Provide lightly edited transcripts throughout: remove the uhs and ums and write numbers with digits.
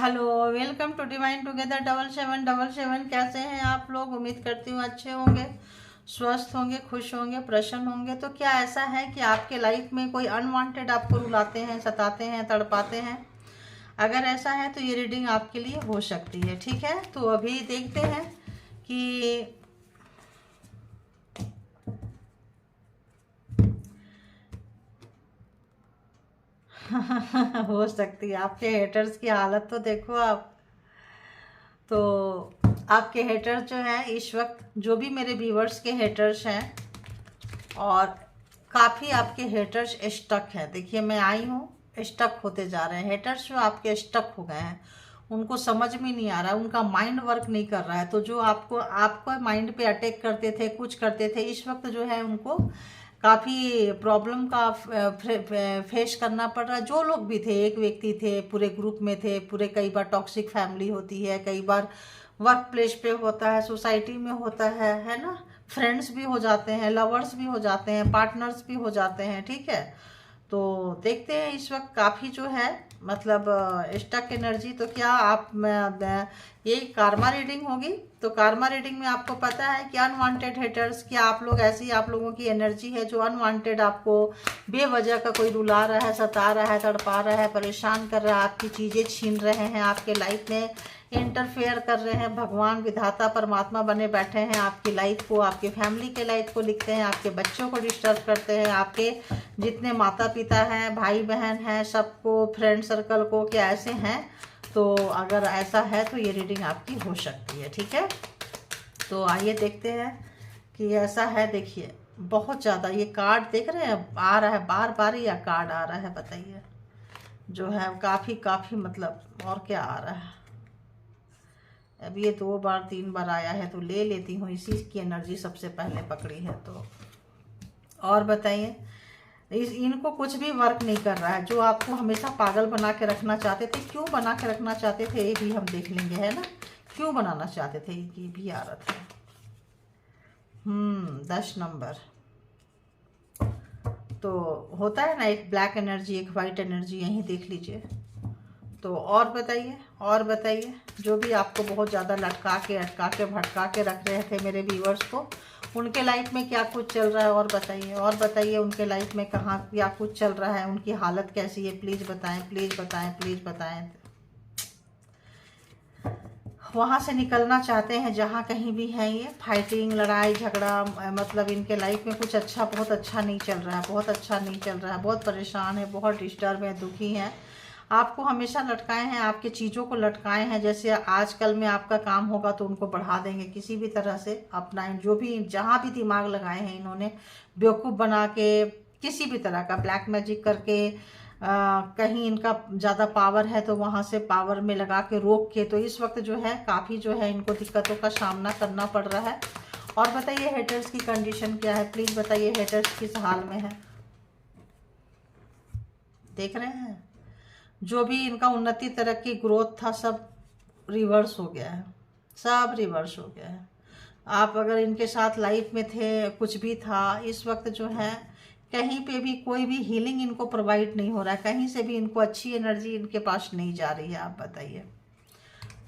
Hello, welcome to divine together 7777। कैसे हैं आप लोग? उम्मीद करती हूँ अच्छे होंगे, स्वस्थ होंगे, खुश होंगे, प्रसन्न होंगे। तो क्या ऐसा है कि आपके लाइफ में कोई अनवांटेड आपको रुलाते हैं, सताते हैं, तड़पाते हैं? अगर ऐसा है तो ये रीडिंग आपके लिए हो सकती है। ठीक है, तो अभी देखते हैं कि हो सकती है। आपके हेटर्स की हालत तो देखो आप। तो आपके हेटर्स जो हैं इस वक्त, जो भी मेरे व्यूवर्स के हेटर्स हैं, और काफ़ी आपके हेटर्स स्टक हैं। देखिए, मैं आई हूँ, स्टक होते जा रहे हैं हेटर्स, जो आपके स्टक हो गए हैं। उनको समझ में नहीं आ रहा है, उनका माइंड वर्क नहीं कर रहा है। तो जो आपको माइंड पे अटैक करते थे, कुछ करते थे, इस वक्त जो है उनको काफ़ी प्रॉब्लम का फेस करना पड़ रहा है। जो लोग भी थे, एक व्यक्ति थे, पूरे ग्रुप में थे, पूरे कई बार टॉक्सिक फैमिली होती है, कई बार वर्क प्लेस पे होता है, सोसाइटी में होता है ना। फ्रेंड्स भी हो जाते हैं, लवर्स भी हो जाते हैं, पार्टनर्स भी हो जाते हैं। ठीक है, तो देखते हैं इस वक्त काफ़ी जो है मतलब स्टक एनर्जी। तो क्या आप ये कार्मा रीडिंग होगी? तो कार्मा रीडिंग में आपको पता है कि अनवांटेड हेटर्स, क्या आप लोग ऐसी, आप लोगों की एनर्जी है जो अनवांटेड आपको बेवजह का कोई रुला रहा है, सता रहा है, तड़पा रहा है, परेशान कर रहा है, आपकी चीज़ें छीन रहे हैं, आपके लाइफ में इंटरफेयर कर रहे हैं। भगवान विधाता परमात्मा बने बैठे हैं, आपकी लाइफ को, आपकी फैमिली के लाइफ को लिखते हैं, आपके बच्चों को डिस्टर्ब करते हैं, आपके जितने माता पिता हैं, भाई बहन हैं, सबको, फ्रेंड सर्कल को, क्या ऐसे हैं? तो अगर ऐसा है तो ये रीडिंग आपकी हो सकती है। ठीक है, तो आइए देखते हैं कि ऐसा है। देखिए, बहुत ज़्यादा ये कार्ड देख रहे हैं, आ रहा है बार बार, या कार्ड आ रहा है बताइए, जो है काफ़ी काफ़ी मतलब, और क्या आ रहा है? अब ये 2 बार 3 बार आया है, तो ले लेती हूँ, इसी की एनर्जी सबसे पहले पकड़ी है। तो और बताइए, इनको कुछ भी वर्क नहीं कर रहा है। जो आपको हमेशा पागल बना के रखना चाहते थे, क्यों बना के रखना चाहते थे, ये भी हम देख लेंगे, है ना। क्यों बनाना चाहते थे, ये भी आ रहा था। 10 नंबर। तो होता है ना, एक ब्लैक एनर्जी, एक वाइट एनर्जी, यहीं देख लीजिए। तो और बताइए, और बताइए, जो भी आपको बहुत ज़्यादा लटका के, अटका के, भटका के रख रहे थे मेरे व्यूवर्स को, उनके लाइफ में क्या कुछ चल रहा है? और बताइए, और बताइए, उनके लाइफ में कहाँ क्या कुछ चल रहा है, उनकी हालत कैसी है? प्लीज़ बताएं, प्लीज़ बताएं, प्लीज़ बताएं। वहाँ से निकलना चाहते हैं जहाँ कहीं भी हैं ये, फाइटिंग, लड़ाई झगड़ा, मतलब इनके लाइफ में कुछ अच्छा, बहुत अच्छा नहीं चल रहा है, बहुत अच्छा नहीं चल रहा है, बहुत परेशान है, बहुत डिस्टर्ब है, दुखी हैं। आपको हमेशा लटकाए हैं, आपके चीज़ों को लटकाए हैं। जैसे आजकल में आपका काम होगा तो उनको बढ़ा देंगे, किसी भी तरह से अपना जो भी, जहाँ भी दिमाग लगाए हैं इन्होंने, बेवकूफ़ बना के, किसी भी तरह का ब्लैक मैजिक करके, कहीं इनका ज़्यादा पावर है तो वहाँ से पावर में लगा के रोक के। तो इस वक्त जो है काफ़ी जो है इनको दिक्कतों का सामना करना पड़ रहा है। और बताइए, हेटर्स की कंडीशन क्या है? प्लीज़ बताइए, हेटर्स किस हाल में है? देख रहे हैं, जो भी इनका उन्नति, तरक्की, ग्रोथ था, सब रिवर्स हो गया है, सब रिवर्स हो गया है। आप अगर इनके साथ लाइफ में थे, कुछ भी था, इस वक्त जो है कहीं पे भी कोई भी हीलिंग इनको प्रोवाइड नहीं हो रहा है, कहीं से भी इनको अच्छी एनर्जी इनके पास नहीं जा रही है। आप बताइए।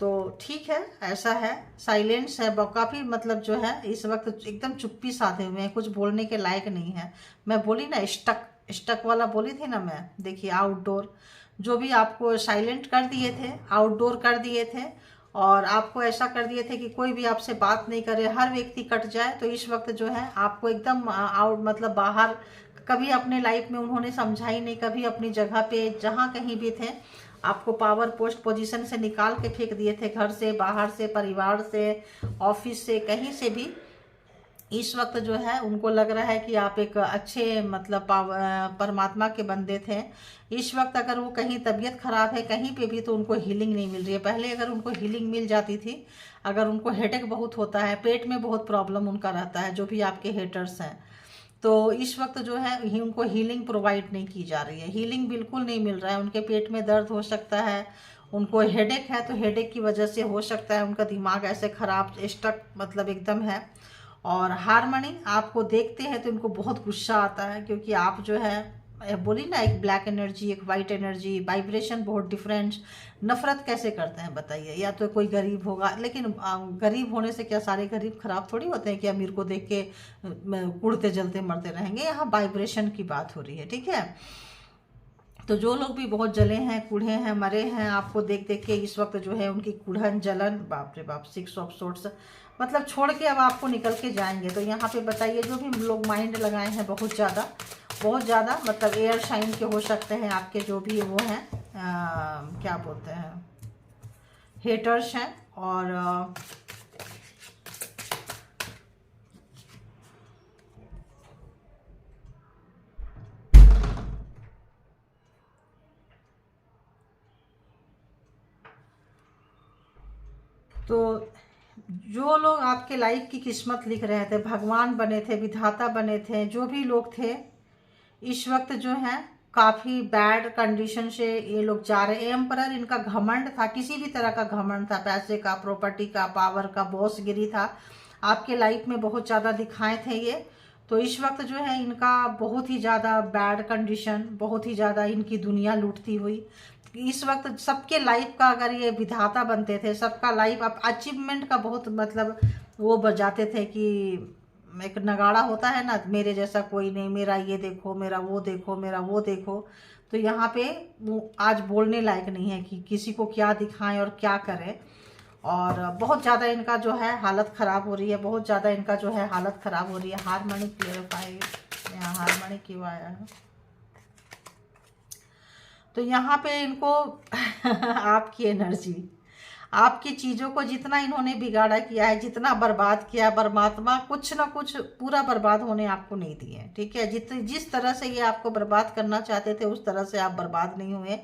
तो ठीक है, ऐसा है, साइलेंस है काफ़ी, मतलब जो है इस वक्त एकदम चुप्पी साधे हुए हैं, कुछ बोलने के लायक नहीं है। मैं बोली ना, स्टक, स्टक वाला बोली थी ना मैं। देखिए, आउटडोर, जो भी आपको साइलेंट कर दिए थे, आउटडोर कर दिए थे, और आपको ऐसा कर दिए थे कि कोई भी आपसे बात नहीं करे, हर व्यक्ति कट जाए। तो इस वक्त जो है आपको एकदम आउट, मतलब बाहर, कभी अपने लाइफ में उन्होंने समझा ही नहीं, कभी अपनी जगह पे जहाँ कहीं भी थे, आपको पावर पोस्ट पोजीशन से निकाल के फेंक दिए थे, घर से, बाहर से, परिवार से, ऑफिस से, कहीं से भी। इस वक्त जो है उनको लग रहा है कि आप एक अच्छे, मतलब परमात्मा के बंदे थे। इस वक्त अगर वो कहीं तबीयत खराब है कहीं पे भी, तो उनको हीलिंग नहीं मिल रही है। पहले अगर उनको हीलिंग मिल जाती थी, अगर उनको हेडेक बहुत होता है, पेट में बहुत प्रॉब्लम उनका रहता है, जो भी आपके हेटर्स हैं, तो इस वक्त जो है उनको हीलिंग प्रोवाइड नहीं की जा रही है, हीलिंग बिल्कुल नहीं मिल रहा है। उनके पेट में दर्द हो सकता है, उनको हेडेक है, तो हेडेक की वजह से हो सकता है उनका दिमाग ऐसे खराब, स्टक, मतलब एकदम है। और हारमनी, आपको देखते हैं तो इनको बहुत गुस्सा आता है, क्योंकि आप जो है बोली ना, एक ब्लैक एनर्जी, एक वाइट एनर्जी, वाइब्रेशन बहुत डिफरेंट। नफरत कैसे करते हैं बताइए? या तो कोई गरीब होगा, लेकिन गरीब होने से क्या सारे गरीब खराब थोड़ी होते हैं कि अमीर को देख के उड़ते जलते मरते रहेंगे? यहाँ वाइब्रेशन की बात हो रही है, ठीक है। तो जो लोग भी बहुत जले हैं, कूढ़े हैं, मरे हैं, आपको देख देख के इस वक्त जो है उनकी कुढ़न जलन, बाप रे बाप, 6 ऑफ सोर्ट्स, मतलब छोड़ के अब आपको निकल के जाएंगे। तो यहाँ पे बताइए, जो भी लोग माइंड लगाए हैं बहुत ज़्यादा, मतलब एयर शाइन के हो सकते हैं आपके, जो भी वो हैं क्या बोलते हैं, हेटर्स हैं। और तो जो लोग आपके लाइफ की किस्मत लिख रहे थे, भगवान बने थे, विधाता बने थे, जो भी लोग थे, इस वक्त जो है काफ़ी बैड कंडीशन से ये लोग जा रहे हैं। एम्परर इनका घमंड था, किसी भी तरह का घमंड था, पैसे का, प्रॉपर्टी का, पावर का, बॉसगिरी था, आपके लाइफ में बहुत ज़्यादा दिखाए थे ये। तो इस वक्त जो है इनका बहुत ही ज़्यादा बैड कंडीशन, बहुत ही ज़्यादा इनकी दुनिया लूटती हुई। इस वक्त सबके लाइफ का अगर ये विधाता बनते थे, सबका लाइफ अब अचीवमेंट का बहुत मतलब वो बजाते थे कि एक नगाड़ा होता है ना, मेरे जैसा कोई नहीं, मेरा ये देखो, मेरा वो देखो, मेरा वो देखो। तो यहाँ पे वो आज बोलने लायक नहीं है कि किसी को क्या दिखाएं और क्या करें। और बहुत ज़्यादा इनका जो है हालत ख़राब हो रही है, बहुत ज़्यादा इनका जो है हालत ख़राब हो रही है। हारमनी क्लियरिफाई, यहाँ हारमनी क्यों आया है? तो यहाँ पे इनको आपकी एनर्जी, आपकी चीज़ों को जितना इन्होंने बिगाड़ा किया है, जितना बर्बाद किया, परमात्मा कुछ ना कुछ पूरा बर्बाद होने आपको नहीं दिए, ठीक है। जिस तरह से ये आपको बर्बाद करना चाहते थे उस तरह से आप बर्बाद नहीं हुए।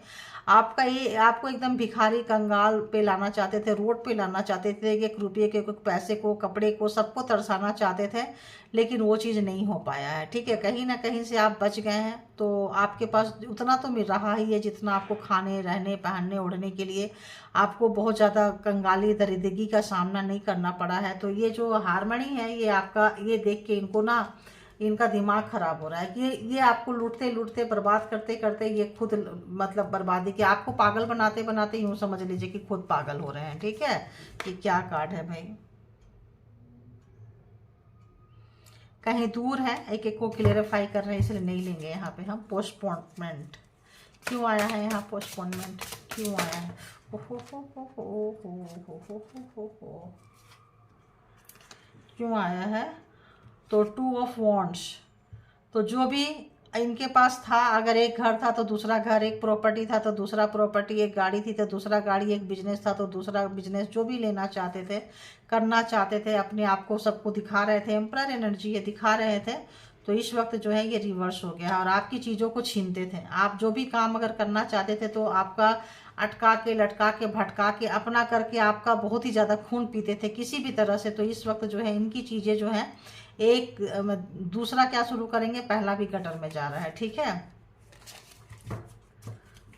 आपका ये आपको एकदम भिखारी कंगाल पे लाना चाहते थे, रोड पे लाना चाहते थे, एक रुपये के, पैसे को, कपड़े को, सबको तरसाना चाहते थे, लेकिन वो चीज़ नहीं हो पाया है, ठीक है। कहीं ना कहीं से आप बच गए हैं। तो आपके पास उतना तो मिल रहा ही है जितना आपको खाने, रहने, पहनने, ओढ़ने के लिए आपको बहुत ज़्यादा कंगाली, दरिद्रगी का सामना नहीं करना पड़ा है। तो ये जो हारमनी है, ये आपका, ये देख के इनको ना, इनका दिमाग खराब हो रहा है कि ये आपको लूटते लूटते, बर्बाद करते करते ये खुद मतलब बर्बादी के, आपको पागल बनाते बनाते यूँ समझ लीजिए कि खुद पागल हो रहे हैं, ठीक है। कि क्या कार्ड है भाई, कहीं दूर है, एक एक को क्लियरिफाई कर रहे हैं, इसलिए नहीं लेंगे यहाँ पे हम। पोस्टपोनमेंट क्यों आया है यहाँ? पोस्टपोनमेंट क्यों आया है? हो क्यों आया है? तो 2 ऑफ वॉन्ड्स। तो जो भी इनके पास था, अगर एक घर था तो दूसरा घर, एक प्रॉपर्टी था तो दूसरा प्रॉपर्टी, एक गाड़ी थी तो दूसरा गाड़ी, एक बिजनेस था तो दूसरा बिजनेस, जो भी लेना चाहते थे, करना चाहते थे, अपने आप को सबको दिखा रहे थे, एम्परर एनर्जी ये दिखा रहे थे। तो इस वक्त जो है ये रिवर्स हो गया और आपकी चीज़ों को छीनते थे। आप जो भी काम अगर करना चाहते थे तो आपका अटका के, लटका के, भटका के, अपना करके आपका बहुत ही ज़्यादा खून पीते थे किसी भी तरह से। तो इस वक्त जो है इनकी चीज़ें जो है, एक दूसरा क्या शुरू करेंगे, पहला भी गटर में जा रहा है, ठीक है।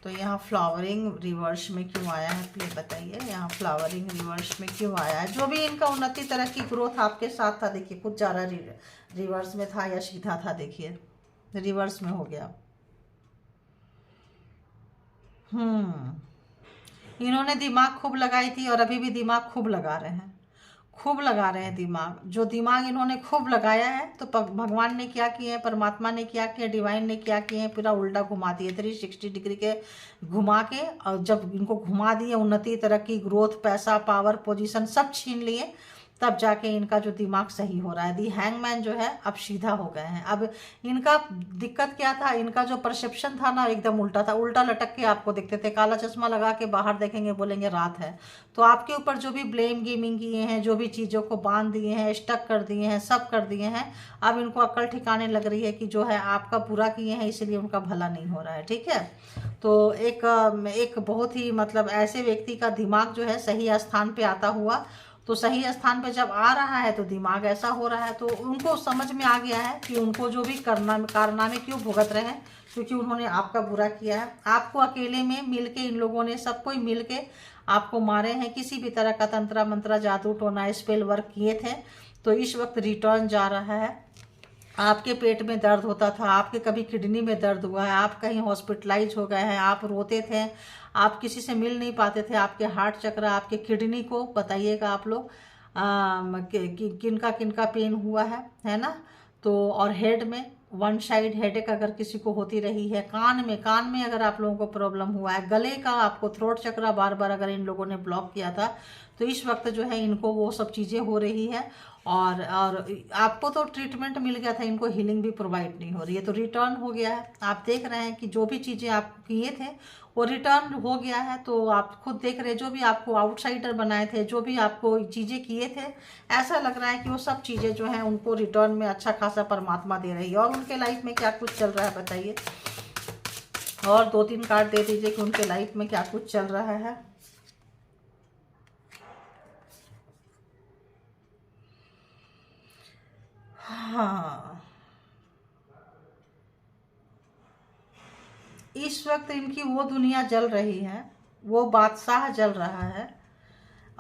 तो यहाँ फ्लावरिंग रिवर्स में क्यों आया है प्लीज बताइए? यहाँ फ्लावरिंग रिवर्स में क्यों आया है? जो भी इनका उन्नति, तरक्की, ग्रोथ आपके साथ था, देखिए कुछ ज़्यादा रिवर्स में था या सीधा था, देखिए रिवर्स में हो गया। इन्होंने दिमाग खूब लगाई थी और अभी भी दिमाग खूब लगा रहे हैं, खूब लगा रहे हैं दिमाग। जो दिमाग इन्होंने खूब लगाया है, तो भगवान ने क्या किया है, परमात्मा ने क्या किया, डिवाइन ने क्या किया है, पूरा उल्टा घुमा दिए, 360 डिग्री के घुमा के। और जब इनको घुमा दिए, उन्नति, तरक्की, ग्रोथ, पैसा, पावर, पोजीशन सब छीन लिए, तब जाके इनका जो दिमाग सही हो रहा है। दी हैंगमैन जो है अब सीधा हो गए हैं। अब इनका दिक्कत क्या था, इनका जो परसेप्शन था ना एकदम उल्टा था, उल्टा लटक के आपको देखते थे, काला चश्मा लगा के बाहर देखेंगे बोलेंगे रात है। तो आपके ऊपर जो भी ब्लेम गेमिंग किए हैं, जो भी चीज़ों को बांध दिए हैं, स्टक कर दिए हैं, सब कर दिए हैं, अब इनको अक्ल ठिकाने लग रही है कि जो है आपका बुरा किए हैं इसलिए उनका भला नहीं हो रहा है, ठीक है। तो एक बहुत ही मतलब ऐसे व्यक्ति का दिमाग जो है सही स्थान पे आता हुआ, तो सही स्थान पे जब आ रहा है तो दिमाग ऐसा हो रहा है। तो उनको समझ में आ गया है कि उनको जो भी कारनामे क्यों भुगत रहे हैं, क्योंकि उन्होंने आपका बुरा किया है। आपको अकेले में मिलके, इन लोगों ने सब कोई मिलके आपको मारे हैं, किसी भी तरह का तंत्र मंत्र, जादू टोना, स्पेल वर्क किए थे। तो इस वक्त रिटर्न जा रहा है, आपके पेट में दर्द होता था, आपके कभी किडनी में दर्द हुआ है, आप कहीं हॉस्पिटलाइज हो गए हैं, आप रोते थे, आप किसी से मिल नहीं पाते थे, आपके हार्ट चक्र, आपके किडनी को बताइएगा आप लोग किनका किनका पेन हुआ है ना। तो और हेड में वन साइड हेडेक अगर किसी को होती रही है, कान में अगर आप लोगों को प्रॉब्लम हुआ है, गले का आपको थ्रोट चक्र बार बार अगर इन लोगों ने ब्लॉक किया था, तो इस वक्त जो है इनको वो सब चीज़ें हो रही है। और आपको तो ट्रीटमेंट मिल गया था, इनको हीलिंग भी प्रोवाइड नहीं हो रही है, तो रिटर्न हो गया है। आप देख रहे हैं कि जो भी चीज़ें आप किए थे वो रिटर्न हो गया है। तो आप खुद देख रहे हैं, जो भी आपको आउटसाइडर बनाए थे, जो भी आपको चीज़ें किए थे, ऐसा लग रहा है कि वो सब चीज़ें जो हैं उनको रिटर्न में अच्छा खासा परमात्मा दे रही है। और उनके लाइफ में क्या कुछ चल रहा है बताइए, और 2-3 कार्ड दे दीजिए कि उनके लाइफ में क्या कुछ चल रहा है। हाँ, इस वक्त इनकी वो दुनिया जल रही है, वो बादशाह जल रहा है।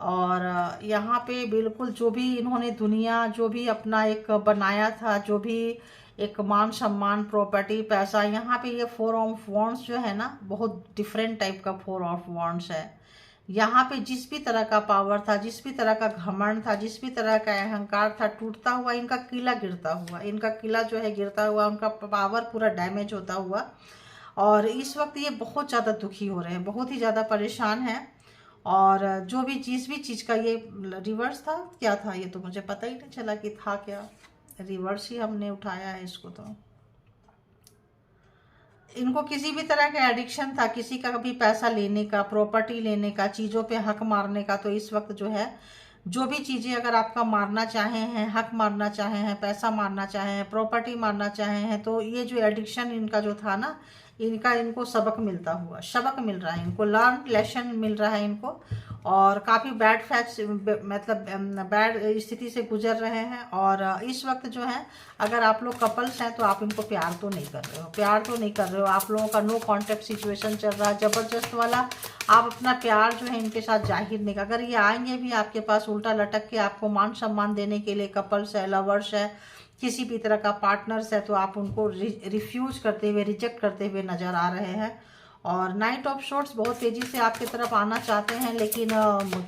और यहाँ पे बिल्कुल जो भी इन्होंने दुनिया, जो भी अपना एक बनाया था, जो भी एक मान सम्मान, प्रॉपर्टी, पैसा, यहाँ पे ये 4 ऑफ वॉन्ड्स जो है ना, बहुत डिफरेंट टाइप का 4 ऑफ वॉन्ड्स है। यहाँ पे जिस भी तरह का पावर था, जिस भी तरह का घमंड था, जिस भी तरह का अहंकार था, टूटता हुआ इनका किला गिरता हुआ, इनका किला जो है गिरता हुआ, उनका पावर पूरा डैमेज होता हुआ। और इस वक्त ये बहुत ज़्यादा दुखी हो रहे हैं, बहुत ही ज़्यादा परेशान हैं। और जो भी जिस भी चीज़ का ये रिवर्स था, क्या था ये तो मुझे पता ही नहीं चला कि था क्या, रिवर्स ही हमने उठाया है इसको। तो इनको किसी भी तरह का एडिक्शन था, किसी का भी पैसा लेने का, प्रॉपर्टी लेने का, चीज़ों पे हक मारने का। तो इस वक्त जो है, जो भी चीज़ें अगर आपका मारना चाहे हैं, हक मारना चाहे हैं, पैसा मारना चाहे हैं, प्रॉपर्टी मारना चाहे हैं, तो ये जो एडिक्शन इनका जो था ना, इनको सबक मिलता हुआ, सबक मिल रहा है इनको, लर्न लेसन मिल रहा है इनको। और काफ़ी बैड फैक्ट्स, मतलब बैड स्थिति से गुजर रहे हैं। और इस वक्त जो है, अगर आप लोग कपल्स हैं तो आप इनको प्यार तो नहीं कर रहे हो, प्यार तो नहीं कर रहे हो, आप लोगों का नो कॉन्टेक्ट सिचुएशन चल रहा है, ज़बरदस्त वाला। आप अपना प्यार जो है इनके साथ जाहिर नहीं, अगर ये आएंगे भी आपके पास उल्टा लटक के आपको मान सम्मान देने के लिए, कपल्स है, लवर्स है, किसी भी तरह का पार्टनर्स है, तो आप उनको रिफ्यूज करते हुए, रिजेक्ट करते हुए नज़र आ रहे हैं। और नाइट ऑफ शॉर्ट्स बहुत तेज़ी से आपकी तरफ आना चाहते हैं, लेकिन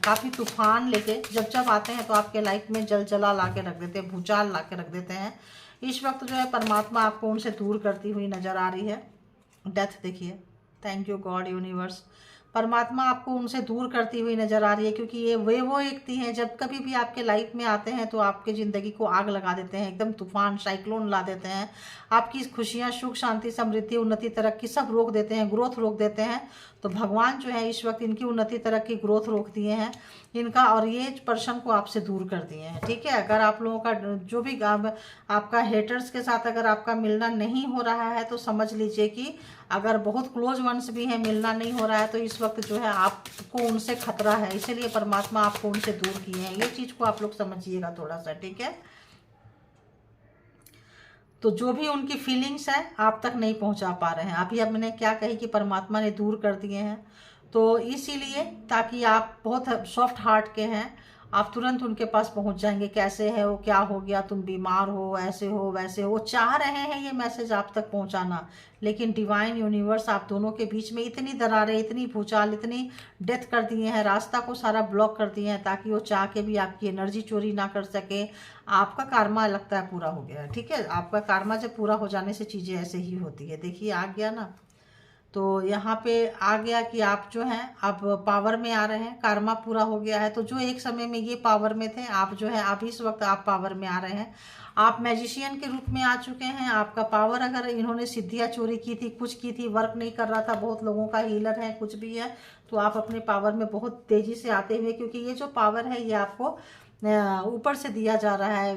काफ़ी तूफान लेके जब आते हैं तो आपके लाइफ में जलजला ला के रख देते हैं, भूचाल ला के रख देते हैं। इस वक्त जो है परमात्मा आपको उनसे दूर करती हुई नज़र आ रही है। डेथ देखिए, थैंक यू गॉड यूनिवर्स, परमात्मा आपको उनसे दूर करती हुई नज़र आ रही है। क्योंकि ये वो व्यक्ति हैं, जब कभी भी आपके लाइफ में आते हैं तो आपके ज़िंदगी को आग लगा देते हैं, एकदम तूफान, साइक्लोन ला देते हैं, आपकी खुशियाँ, सुख, शांति, समृद्धि, उन्नति, तरक्की सब रोक देते हैं, ग्रोथ रोक देते हैं। तो भगवान जो है इस वक्त इनकी उन्नति, तरक्की, ग्रोथ रोक दिए हैं इनका, और ये पर्सन को आपसे दूर कर दिए हैं। ठीक है, अगर आप लोगों का जो भी आपका हेटर्स के साथ अगर आपका मिलना नहीं हो रहा है, तो समझ लीजिए कि अगर बहुत क्लोज वंस भी है, मिलना नहीं हो रहा है, तो इस वक्त जो है आपको उनसे खतरा है, इसीलिए परमात्मा आपको उनसे दूर किए हैं। ये चीज़ को आप लोग समझिएगा थोड़ा सा, ठीक है। तो जो भी उनकी फीलिंग्स है आप तक नहीं पहुंचा पा रहे हैं। अभी अब मैंने क्या कही कि परमात्मा ने दूर कर दिए हैं, तो इसीलिए ताकि आप बहुत सॉफ्ट हार्ट के हैं, आप तुरंत उनके पास पहुंच जाएंगे। कैसे है वो, क्या हो गया, तुम बीमार हो, ऐसे हो वैसे हो, वो चाह रहे हैं ये मैसेज आप तक पहुंचाना। लेकिन डिवाइन यूनिवर्स आप दोनों के बीच में इतनी दरारें, इतनी भूचाल, इतनी डेथ कर दिए हैं, रास्ता को सारा ब्लॉक कर दिए हैं, ताकि वो चाह के भी आपकी एनर्जी चोरी ना कर सके। आपका कार्मा लगता है पूरा हो गया, ठीक है। आपका कार्मा जब पूरा हो जाने से चीज़ें ऐसे ही होती है। देखिए आ गया ना, तो यहाँ पे आ गया कि आप जो हैं अब पावर में आ रहे हैं, कार्मा पूरा हो गया है। तो जो एक समय में ये पावर में थे, आप जो है अब इस वक्त आप पावर में आ रहे हैं। आप मैजिशियन के रूप में आ चुके हैं। आपका पावर, अगर इन्होंने सिद्धियाँ चोरी की थी, कुछ की थी, वर्क नहीं कर रहा था, बहुत लोगों का हीलर है, कुछ भी है, तो आप अपने पावर में बहुत तेज़ी से आते हुए, क्योंकि ये जो पावर है ये आपको ऊपर से दिया जा रहा है।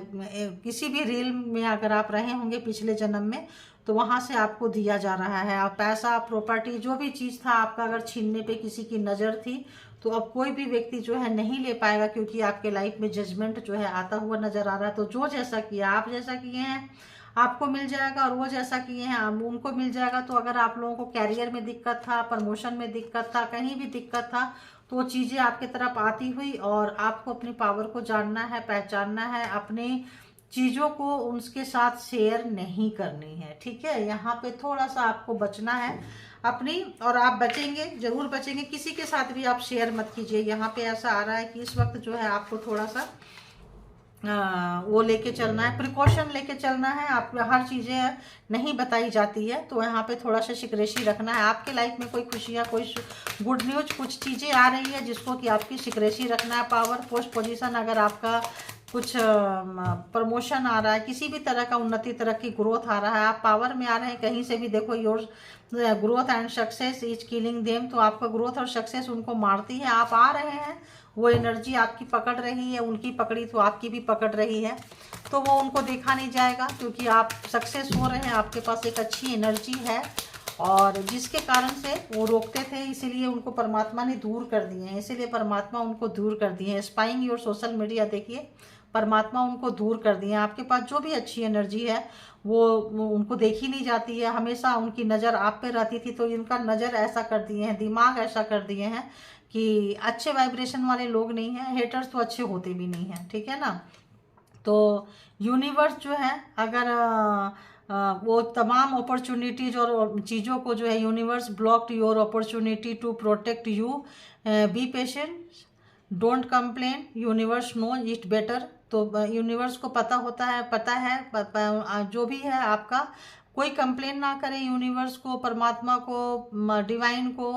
किसी भी रील में अगर आप रहे होंगे पिछले जन्म में, तो वहाँ से आपको दिया जा रहा है। आप पैसा, प्रॉपर्टी, जो भी चीज़ था आपका, अगर छीनने पे किसी की नज़र थी, तो अब कोई भी व्यक्ति जो है नहीं ले पाएगा, क्योंकि आपके लाइफ में जजमेंट जो है आता हुआ नज़र आ रहा है। तो जो जैसा किया, आप जैसा किए हैं आपको मिल जाएगा, और वो जैसा किए हैं उनको मिल जाएगा। तो अगर आप लोगों को कैरियर में दिक्कत था, प्रमोशन में दिक्कत था, कहीं भी दिक्कत था, तो वो चीज़ें आपकी तरफ आती हुई, और आपको अपनी पावर को जानना है, पहचानना है, अपनी चीज़ों को उनके साथ शेयर नहीं करनी है, ठीक है। यहाँ पे थोड़ा सा आपको बचना है अपनी, और आप बचेंगे, जरूर बचेंगे, किसी के साथ भी आप शेयर मत कीजिए। यहाँ पे ऐसा आ रहा है कि इस वक्त जो है आपको थोड़ा सा वो लेके चलना है, प्रिकॉशन लेके चलना है। आप हर चीज़ें नहीं बताई जाती है, तो यहाँ पे थोड़ा सा सिक्रेसी रखना है। आपके लाइफ में कोई खुशियाँ, कोई गुड न्यूज, कुछ चीज़ें आ रही है जिसको कि आपकी सिक्रेसी रखना है। पावर, पोस्ट, पोजीशन, अगर आपका कुछ प्रमोशन आ रहा है, किसी भी तरह का उन्नति, तरक्की, ग्रोथ आ रहा है, आप पावर में आ रहे हैं, कहीं से भी देखो, your growth and success is killing them, तो आपका ग्रोथ और सक्सेस उनको मारती है। आप आ रहे हैं, वो एनर्जी आपकी पकड़ रही है, उनकी पकड़ी तो आपकी भी पकड़ रही है, तो वो उनको देखा नहीं जाएगा, क्योंकि आप सक्सेस हो रहे हैं, आपके पास एक अच्छी एनर्जी है, और जिसके कारण से वो रोकते थे, इसीलिए उनको परमात्मा ने दूर कर दिए हैं, इसीलिए परमात्मा उनको दूर कर दिए हैं। स्पाइंग योर सोशल मीडिया, देखिए परमात्मा उनको दूर कर दिए हैं। आपके पास जो भी अच्छी एनर्जी है वो उनको देखी नहीं जाती है, हमेशा उनकी नज़र आप पे रहती थी, तो इनका नज़र ऐसा कर दिए हैं, दिमाग ऐसा कर दिए हैं कि अच्छे वाइब्रेशन वाले लोग नहीं हैं। हेटर्स तो अच्छे होते भी नहीं हैं, ठीक है ना। तो यूनिवर्स जो है, अगर वो तमाम अपॉर्चुनिटीज और चीज़ों को जो है, universe blocked your opportunity to protect you, be patient, don't complain, universe know it better. तो यूनिवर्स को पता होता है, पता है जो भी है आपका, कोई कंप्लेन ना करे यूनिवर्स को, परमात्मा को, डिवाइन को,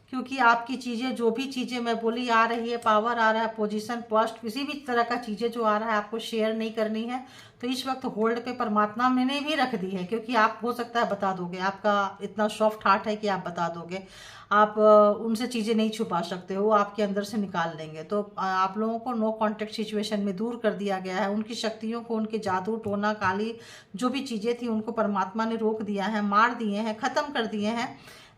क्योंकि आपकी चीज़ें, जो भी चीज़ें मैं बोली आ रही है, पावर आ रहा है, पोजीशन, पोस्ट, किसी भी तरह का चीज़ें जो आ रहा है, आपको शेयर नहीं करनी है। तो इस वक्त होल्ड पे परमात्मा मैंने भी रख दी है, क्योंकि आप हो सकता है बता दोगे, आपका इतना सॉफ्ट हार्ट है कि आप बता दोगे, आप उनसे चीज़ें नहीं छुपा सकते हो, आपके अंदर से निकाल लेंगे। तो आप लोगों को नो कांटेक्ट सिचुएशन में दूर कर दिया गया है, उनकी शक्तियों को, उनके जादू टोना काली जो भी चीज़ें थी, उनको परमात्मा ने रोक दिया है, मार दिए हैं, ख़त्म कर दिए हैं,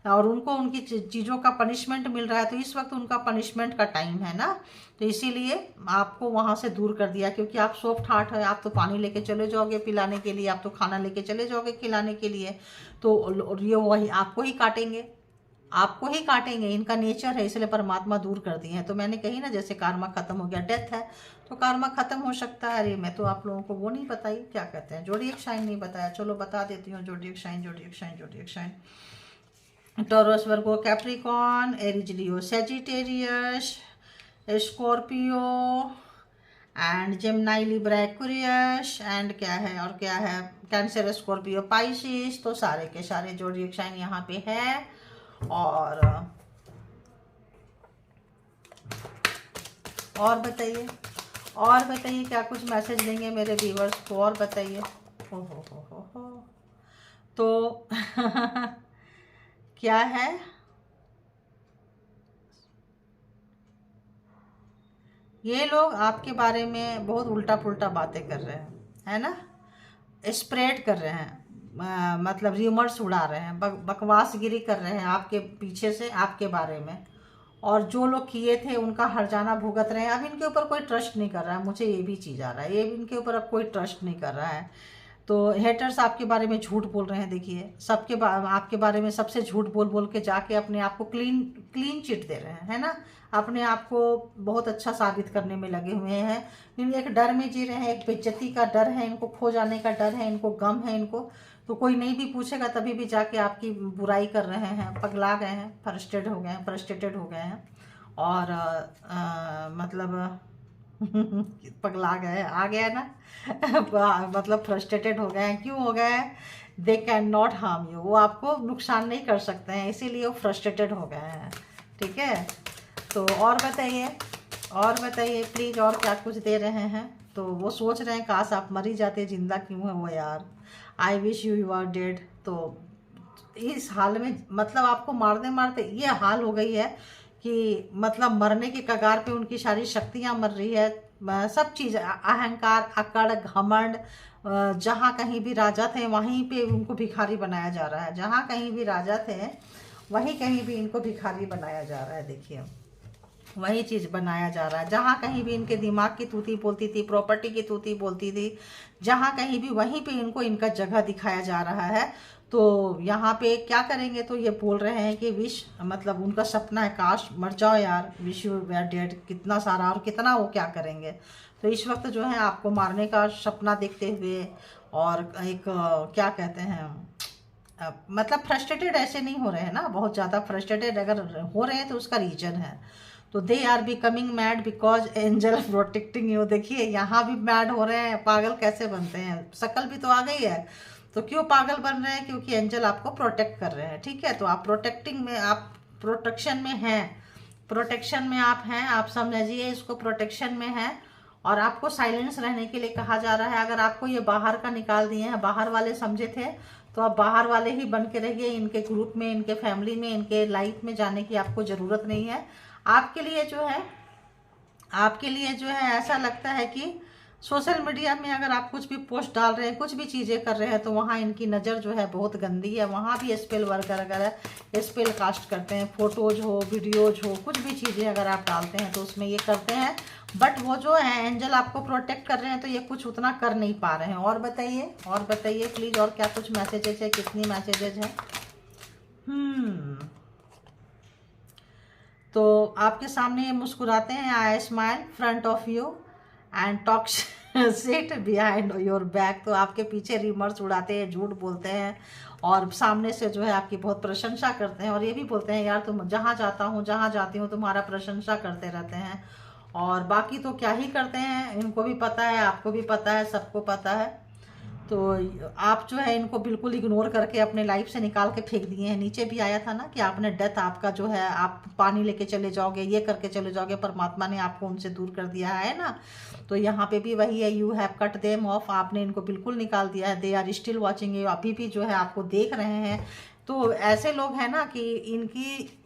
और उनको उनकी चीज़ों का पनिशमेंट मिल रहा है। तो इस वक्त उनका पनिशमेंट का टाइम है ना, तो इसीलिए आपको वहाँ से दूर कर दिया, क्योंकि आप सॉफ्ट हार्ट है, आप तो पानी लेके चले जाओगे पिलाने के लिए, आप तो खाना लेके चले जाओगे खिलाने के लिए, तो ये वही आपको ही काटेंगे, आपको ही काटेंगे, इनका नेचर है, इसलिए परमात्मा दूर कर दिए हैं। तो मैंने कही ना, जैसे कार्मा खत्म हो गया, डेथ है तो कार्मा खत्म हो सकता है। अरे मैं तो आप लोगों को वो नहीं बताई, क्या कहते हैं, जोडिएक साइन नहीं बताया, चलो बता देती हूँ। Zodiac sign, zodiac sign, zodiac sign, Taurus, Virgo, Capricorn, Aries, Leo, Sagittarius, Scorpio and Gemini, Libra, Aquarius, and क्या है, और क्या है, कैंसर, स्कॉर्पियो, पाइसिस। तो सारे के सारे जोडिएक साइन यहाँ पे है। और बताइए, और बताइए क्या कुछ मैसेज देंगे मेरे व्यूअर्स को, और बताइए। हो तो क्या है, ये लोग आपके बारे में बहुत उल्टा पुल्टा बातें कर रहे हैं, है ना, स्प्रेड कर रहे हैं, मतलब र्यूमर्स उड़ा रहे हैं, बकवासगिरी कर रहे हैं आपके पीछे से, आपके बारे में, और जो लोग किए थे उनका हर्जाना भुगत रहे हैं। अब इनके ऊपर कोई ट्रस्ट नहीं कर रहा है, मुझे ये भी चीज़ आ रहा है, ये इनके ऊपर अब कोई ट्रस्ट नहीं कर रहा है। तो हेटर्स आपके बारे में झूठ बोल रहे हैं, देखिए आपके बारे में सबसे झूठ बोल बोल के जाके अपने आप को क्लीन चिट दे रहे हैं, है ना, अपने आप को बहुत अच्छा साबित करने में लगे हुए हैं। एक डर में जी रहे हैं, एक बेइज्जती का डर है इनको, खो जाने का डर है इनको, गम है इनको, तो कोई नहीं भी पूछेगा तभी भी जाके आपकी बुराई कर रहे हैं, पगला गए हैं, फ्रस्ट्रेटेड हो गए हैं, और मतलब पगला गए, आ गया ना मतलब फ्रस्ट्रेटेड हो गए हैं। क्यों हो गए हैं, they can not harm you, वो आपको नुकसान नहीं कर सकते हैं, इसीलिए वो फ्रस्ट्रेटेड हो गए हैं, ठीक है। तो और बताइए, और बताइए प्लीज़, और क्या कुछ दे रहे हैं। तो वो सोच रहे हैं काश आप मर ही जाते, जिंदा क्यों है वो यार, I wish you are dead. तो इस हाल में, मतलब आपको मारते मारते ये हाल हो गई है कि मतलब मरने के कगार पे उनकी सारी शक्तियां मर रही है, सब चीज़, अहंकार, अकड़, घमंड, जहाँ कहीं भी राजा थे वहीं पे उनको भिखारी बनाया जा रहा है, जहाँ कहीं भी राजा थे वहीं कहीं भी इनको भिखारी बनाया जा रहा है। देखिए वही चीज़ बनाया जा रहा है, जहाँ कहीं भी इनके दिमाग की तूती बोलती थी, प्रॉपर्टी की तूती बोलती थी, जहाँ कहीं भी वहीं पे इनको इनका जगह दिखाया जा रहा है। तो यहाँ पे क्या करेंगे, तो ये बोल रहे हैं कि विश, मतलब उनका सपना है काश मर जाओ यार, विश यू वेर डेड, कितना सारा और कितना वो क्या करेंगे। तो इस वक्त जो है आपको मारने का सपना देखते हुए, और एक क्या कहते हैं, मतलब फ्रस्ट्रेटेड ऐसे नहीं हो रहे हैं ना, बहुत ज़्यादा फ्रस्ट्रेटेड अगर हो रहे हैं तो उसका रीजन है। तो they are becoming mad because angel protecting you. देखिए यहाँ भी मैड हो रहे हैं, पागल कैसे बनते हैं, शक्ल भी तो आ गई है। तो क्यों पागल बन रहे हैं? क्योंकि एंजल आपको प्रोटेक्ट कर रहे हैं, ठीक है। तो आप प्रोटेक्टिंग में, आप प्रोटेक्शन में हैं, प्रोटेक्शन में आप हैं, आप समझिए इसको, प्रोटेक्शन में है। और आपको साइलेंस रहने के लिए कहा जा रहा है। अगर आपको ये बाहर का निकाल दिए हैं, बाहर वाले समझे थे, तो आप बाहर वाले ही बन के रहिए। इनके ग्रुप में, इनके फैमिली में, इनके लाइफ में जाने की आपको ज़रूरत नहीं है। आपके लिए जो है, आपके लिए जो है ऐसा लगता है कि सोशल मीडिया में अगर आप कुछ भी पोस्ट डाल रहे हैं, कुछ भी चीज़ें कर रहे हैं, तो वहाँ इनकी नज़र जो है बहुत गंदी है। वहाँ भी स्पेल वर्क अगर स्पेल कास्ट करते हैं, फोटोज हो, वीडियोज हो, कुछ भी चीज़ें अगर आप डालते हैं तो उसमें ये करते हैं। बट वो जो है एंजल आपको प्रोटेक्ट कर रहे हैं, तो ये कुछ उतना कर नहीं पा रहे हैं। और बताइए, और बताइए प्लीज़, और क्या कुछ मैसेजेज है, कितनी मैसेजेज है? तो आपके सामने ये मुस्कुराते हैं, I smile front of you and talk sit behind your back. तो आपके पीछे रिमर्स उड़ाते हैं, झूठ बोलते हैं, और सामने से जो है आपकी बहुत प्रशंसा करते हैं। और ये भी बोलते हैं, यार तुम जहाँ जाता हूँ, जहाँ जाती हूँ, तुम्हारा प्रशंसा करते रहते हैं। और बाकी तो क्या ही करते हैं, इनको भी पता है, आपको भी पता है, सबको पता है। तो आप जो है इनको बिल्कुल इग्नोर करके अपने लाइफ से निकाल के फेंक दिए हैं। नीचे भी आया था ना कि आपने डेथ, आपका जो है, आप पानी लेके चले जाओगे, ये करके चले जाओगे, परमात्मा ने आपको उनसे दूर कर दिया है ना। तो यहाँ पे भी वही है, you have cut them off, आपने इनको बिल्कुल निकाल दिया है। They are still watching you, अभी भी जो है आपको देख रहे हैं। तो ऐसे लोग हैं ना कि इनकी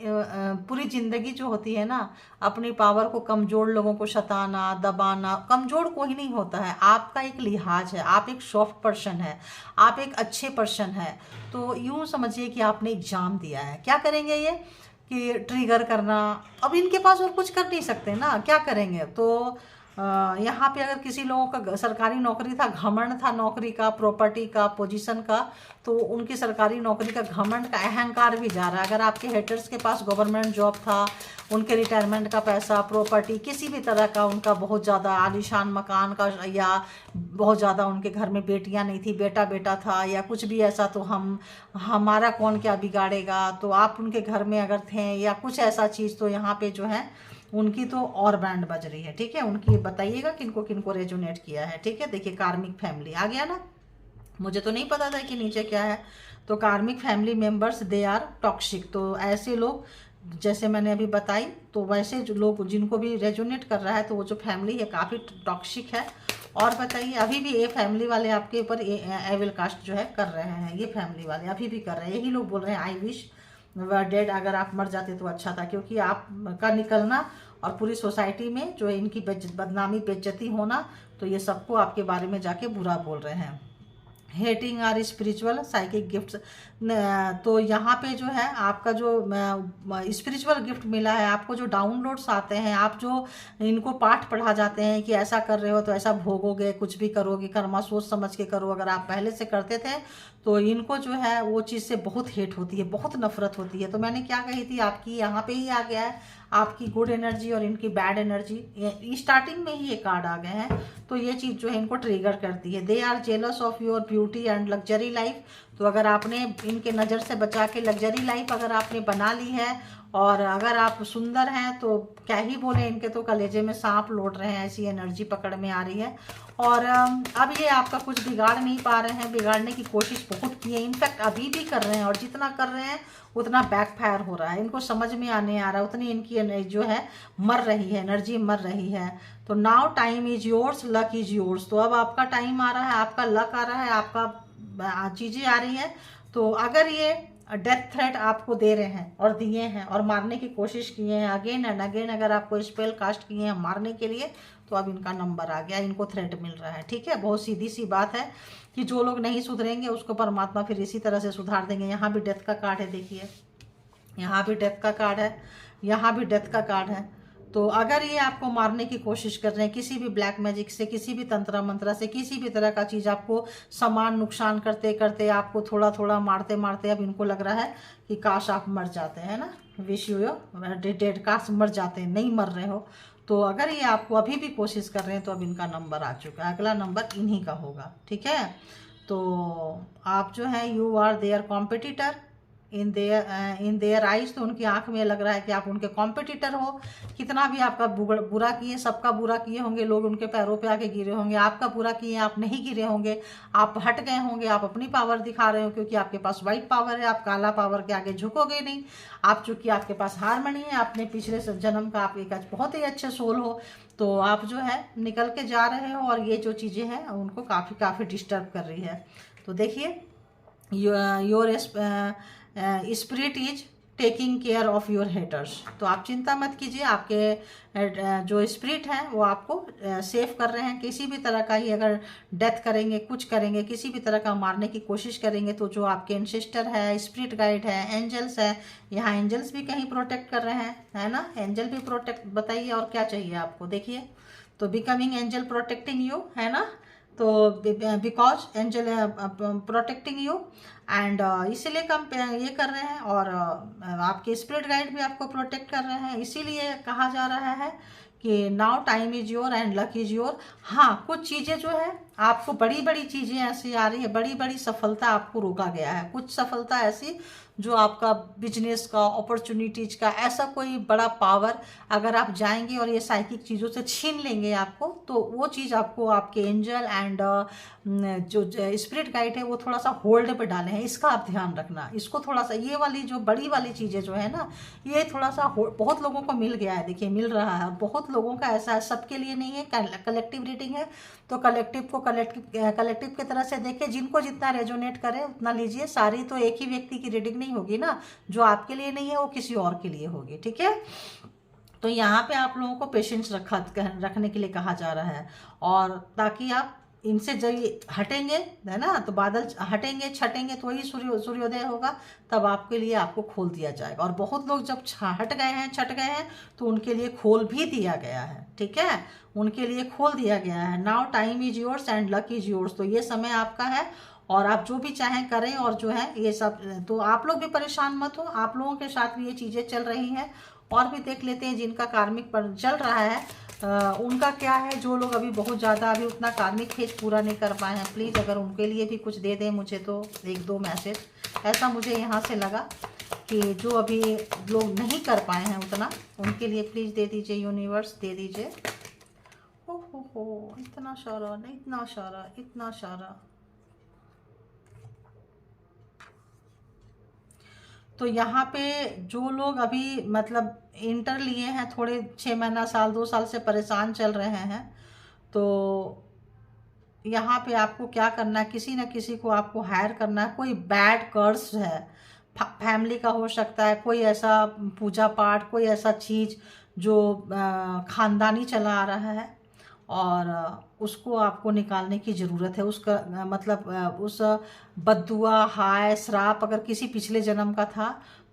पूरी ज़िंदगी जो होती है ना, अपनी पावर को कमज़ोर लोगों को सताना, दबाना। कमज़ोर कोई नहीं होता है, आपका एक लिहाज है, आप एक सॉफ्ट पर्सन है, आप एक अच्छे पर्सन है। तो यूँ समझिए कि आपने एग्ज़ाम दिया है। क्या करेंगे ये कि ट्रिगर करना? अब इनके पास और कुछ कर नहीं सकते ना, क्या करेंगे? तो यहाँ पे अगर किसी लोगों का सरकारी नौकरी था, घमंड था नौकरी का, प्रॉपर्टी का, पोजीशन का, तो उनकी सरकारी नौकरी का घमंड का अहंकार भी जा रहा है। अगर आपके हेटर्स के पास गवर्नमेंट जॉब था, उनके रिटायरमेंट का पैसा, प्रॉपर्टी, किसी भी तरह का उनका बहुत ज़्यादा आलीशान मकान का, या बहुत ज़्यादा उनके घर में बेटियां नहीं थी, बेटा बेटा था, या कुछ भी ऐसा, तो हमारा कौन क्या बिगाड़ेगा। तो आप उनके घर में अगर थे या कुछ ऐसा चीज़, तो यहाँ पे जो है उनकी तो और बैंड बज रही है, ठीक है। उनकी बताइएगा किनको किनको रेजोनेट किया है, ठीक है। देखिए कार्मिक फैमिली आ गया ना, मुझे तो नहीं पता था कि नीचे क्या है। तो karmic family members, they are toxic. तो ऐसे लोग जैसे मैंने अभी बताई, तो वैसे जो लोग जिनको भी रेजोनेट कर रहा है, तो वो जो फैमिली है काफ़ी टॉक्सिक है। और बताइए, अभी भी ये फैमिली वाले आपके ऊपर एविल कास्ट जो है कर रहे हैं, ये फैमिली वाले अभी भी कर रहे हैं। यही लोग बोल रहे हैं, आई विश डेड, अगर आप मर जाते तो अच्छा था। क्योंकि आपका निकलना और पूरी सोसाइटी में जो इनकी बदनामी, बेइज्जती होना, तो ये सबको आपके बारे में जाके बुरा बोल रहे हैं। Hating are spiritual psychic gifts. तो यहाँ पे जो है आपका जो स्पिरिचुअल गिफ्ट मिला है, आपको जो डाउनलोड्स आते हैं, आप जो इनको पाठ पढ़ा जाते हैं कि ऐसा कर रहे हो तो ऐसा भोगोगे, कुछ भी करोगे, कर्मा सोच समझ के करो। अगर आप पहले से करते थे तो इनको जो है वो चीज़ से बहुत हेट होती है, बहुत नफरत होती है। तो मैंने क्या कही थी, आपकी यहाँ पे ही आ गया है, आपकी गुड एनर्जी और इनकी बैड एनर्जी स्टार्टिंग में ही ये कार्ड आ गए हैं। तो ये चीज़ जो है इनको ट्रिगर करती है। They are jealous of your beauty and luxury life. तो अगर आपने इनके नज़र से बचा के लग्जरी लाइफ अगर आपने बना ली है, और अगर आप सुंदर हैं, तो क्या ही बोले, इनके तो कलेजे में सांप लौट रहे हैं, ऐसी एनर्जी पकड़ में आ रही है। और अब ये आपका कुछ बिगाड़ नहीं पा रहे हैं, बिगाड़ने की कोशिश बहुत की है, इनफैक्ट अभी भी कर रहे हैं। और जितना कर रहे हैं उतना बैकफायर हो रहा है, इनको समझ में आने आ रहा है, उतनी इनकी जो है मर रही है, एनर्जी मर रही है। तो now time is yours, luck is yours. तो अब आपका टाइम आ रहा है, आपका लक आ रहा है, आपका चीज़ें आ रही है। तो अगर ये डेथ थ्रेट आपको दे रहे हैं और दिए हैं और मारने की कोशिश किए हैं अगेन एंड अगेन, अगर आपको स्पेल कास्ट किए हैं मारने के लिए, तो अब इनका नंबर आ गया, इनको थ्रेट मिल रहा है, ठीक है। बहुत सीधी सी बात है कि जो लोग नहीं सुधरेंगे उसको परमात्मा फिर इसी तरह से सुधार देंगे। यहाँ भी डेथ का कार्ड है, देखिए यहाँ भी डेथ का कार्ड है, यहाँ भी डेथ का कार्ड है। तो अगर ये आपको मारने की कोशिश कर रहे हैं किसी भी ब्लैक मैजिक से, किसी भी तंत्र मंत्र से, किसी भी तरह का चीज़ आपको समान नुकसान करते करते, आपको थोड़ा थोड़ा मारते मारते, अब इनको लग रहा है कि काश आप मर जाते हैं ना, विश यू डेड, काश मर जाते हैं, नहीं मर रहे हो। तो अगर ये आपको अभी भी कोशिश कर रहे हैं तो अब इनका नंबर आ चुका है, अगला नंबर इन्हीं का होगा, ठीक है। तो आप जो है you are their competitor in their eyes, तो उनकी आंख में लग रहा है कि आप उनके कॉम्पिटिटर हो। कितना भी आपका बुरा किए, सबका बुरा किए होंगे लोग, उनके पैरों पे आके गिरे होंगे, आपका बुरा किए आप नहीं गिरे होंगे, आप हट गए होंगे, आप अपनी पावर दिखा रहे हो क्योंकि आपके पास वाइट पावर है, आप काला पावर के आगे झुकोगे नहीं। आप चूंकि आपके पास हारमनी है, आपने पिछले जन्म का आप एक बहुत ही अच्छे सोल हो, तो आप जो है निकल के जा रहे हो और ये जो चीज़ें हैं उनको काफ़ी डिस्टर्ब कर रही है। तो देखिए your spirit is taking care of your haters, तो आप चिंता मत कीजिए, आपके जो स्पिरिट हैं वो आपको सेव कर रहे हैं। किसी भी तरह का ही अगर डेथ करेंगे, कुछ करेंगे, किसी भी तरह का मारने की कोशिश करेंगे, तो जो आपके एंसेस्टर है, स्पिरिट गाइड है, एंजल्स है, यहाँ एंजल्स भी कहीं प्रोटेक्ट कर रहे हैं, है ना, एंजल भी प्रोटेक्ट, बताइए और क्या चाहिए आपको। देखिए तो बिकमिंग एंजल प्रोटेक्टिंग यू, है ना, तो because angel protecting you and इसीलिए कम ये कर रहे हैं, और आपके स्पिरिट गाइड भी आपको प्रोटेक्ट कर रहे हैं। इसीलिए कहा जा रहा है कि now time is your and luck is your. हाँ, कुछ चीज़ें जो है आपको, बड़ी बड़ी चीज़ें ऐसी आ रही है, बड़ी बड़ी सफलता आपको रोका गया है, कुछ सफलता ऐसी जो आपका बिजनेस का, अपॉर्चुनिटीज का, ऐसा कोई बड़ा पावर अगर आप जाएंगे और ये साइकिक चीज़ों से छीन लेंगे आपको, तो वो चीज़ आपको आपके एंजल एंड जो स्पिरिट गाइड है वो थोड़ा सा होल्ड पे डाले हैं, इसका आप ध्यान रखना। इसको थोड़ा सा, ये वाली जो बड़ी वाली चीज़ें जो है ना, ये थोड़ा सा बहुत लोगों को मिल गया है, देखिए मिल रहा है, बहुत लोगों का ऐसा है, सबके लिए नहीं है, कलेक्टिव रीडिंग है, तो कलेक्टिव को कलेक्टिव की तरह से देखिए, जिनको जितना रेजोनेट करे उतना लीजिए। सारी तो एक ही व्यक्ति की रीडिंग नहीं होगी ना, जो आपके लिए नहीं है वो किसी और के लिए होगी, ठीक है। तो यहाँ पे आप लोगों को पेशेंस रखने के लिए कहा जा रहा है, और ताकि आप इनसे जब हटेंगे, है ना, तो बादल हटेंगे, छटेंगे, तो वही सूर्योदय होगा, तब आपके लिए आपको खोल दिया जाएगा। और बहुत लोग जब हट गए हैं, छट गए हैं, तो उनके लिए खोल भी दिया गया है, ठीक है, उनके लिए खोल दिया गया है। Now time is yours and luck is yours, तो ये समय आपका है और आप जो भी चाहें करें, और जो है ये सब, तो आप लोग भी परेशान मत हो, आप लोगों के साथ भी ये चीज़ें चल रही हैं। और भी देख लेते हैं जिनका कार्मिक पर चल रहा है, उनका क्या है। जो लोग अभी बहुत ज़्यादा अभी उतना कार्मिक फेज पूरा नहीं कर पाए हैं, प्लीज़ अगर उनके लिए भी कुछ दे दें मुझे, तो एक दो मैसेज, ऐसा मुझे यहाँ से लगा कि जो अभी लोग नहीं कर पाए हैं उतना, उनके लिए प्लीज़ दे दीजिए, यूनिवर्स दे दीजिए। हो इतना सारा, इतना सारा, इतना सारा। तो यहाँ पे जो लोग अभी मतलब इंटर लिए हैं, थोड़े 6 महीना, साल, 2 साल से परेशान चल रहे हैं, तो यहाँ पे आपको क्या करना है, किसी न किसी को आपको हायर करना है। कोई बैड कर्स है, फैमिली का हो सकता है, कोई ऐसा पूजा पाठ, कोई ऐसा चीज़ जो ख़ानदानी चला आ रहा है, और उसको आपको निकालने की ज़रूरत है। उसका मतलब उस बद्दुआ, हाय, श्राप अगर किसी पिछले जन्म का था,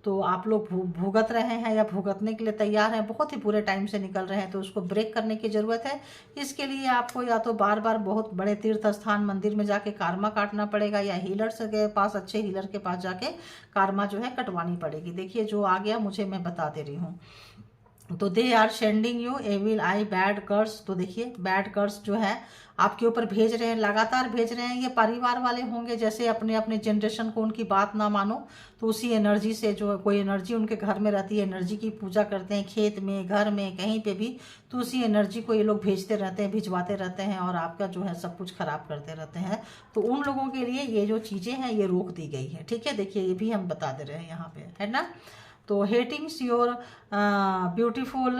तो आप लोग भुगत रहे हैं या भुगतने के लिए तैयार हैं, बहुत ही बुरे टाइम से निकल रहे हैं, तो उसको ब्रेक करने की ज़रूरत है। इसके लिए आपको या तो बार बार बहुत बड़े तीर्थ स्थान, मंदिर में जाके कार्मा काटना पड़ेगा, या हीलर्स के पास, अच्छे हीलर के पास जाके कार्मा जो है कटवानी पड़ेगी। देखिए जो आ गया मुझे, मैं बता दे रही हूँ। तो they are sending you evil eye bad curse, तो देखिए बैड कर्स जो है आपके ऊपर भेज रहे हैं, लगातार भेज रहे हैं। ये परिवार वाले होंगे, जैसे अपने अपने जनरेशन को उनकी बात ना मानो, तो उसी एनर्जी से, जो कोई एनर्जी उनके घर में रहती है, एनर्जी की पूजा करते हैं, खेत में, घर में, कहीं पे भी, तो उसी एनर्जी को ये लोग भेजते रहते हैं, भिजवाते रहते हैं, और आपका जो है सब कुछ खराब करते रहते हैं। तो उन लोगों के लिए ये जो चीज़ें हैं ये रोक दी गई है, ठीक है। देखिए ये भी हम बता दे रहे हैं यहाँ पे, है ना। तो hating your beautiful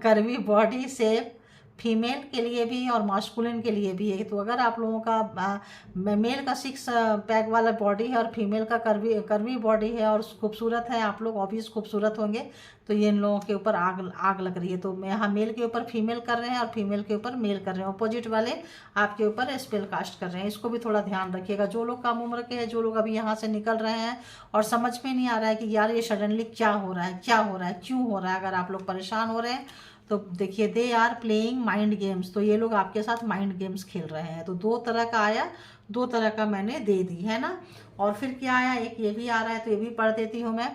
curvy body shape, female के लिए भी और मास्कुलिन के लिए भी है। तो अगर आप लोगों का मेल का 6 पैक वाला बॉडी है और फीमेल का कर्वी बॉडी है और खूबसूरत है, आप लोग ऑब्वियस खूबसूरत होंगे, तो ये इन लोगों के ऊपर आग लग रही है। तो मैं यहाँ मेल के ऊपर फीमेल कर रहे हैं और फीमेल के ऊपर मेल कर रहे हैं, अपोजिट वाले आपके ऊपर स्पेल कास्ट कर रहे हैं। इसको भी थोड़ा ध्यान रखिएगा। जो लोग कम उम्र के हैं, जो लोग अभी यहाँ से निकल रहे हैं और समझ में नहीं आ रहा है कि यार ये सडनली क्या हो रहा है, क्या हो रहा है, क्यों हो रहा है, अगर आप लोग परेशान हो रहे हैं, तो देखिए they are playing mind games, तो ये लोग आपके साथ माइंड गेम्स खेल रहे हैं। तो 2 तरह का आया, 2 तरह का मैंने दे दी, है ना। और फिर क्या आया, एक ये भी आ रहा है, तो ये भी पढ़ देती हूँ मैं।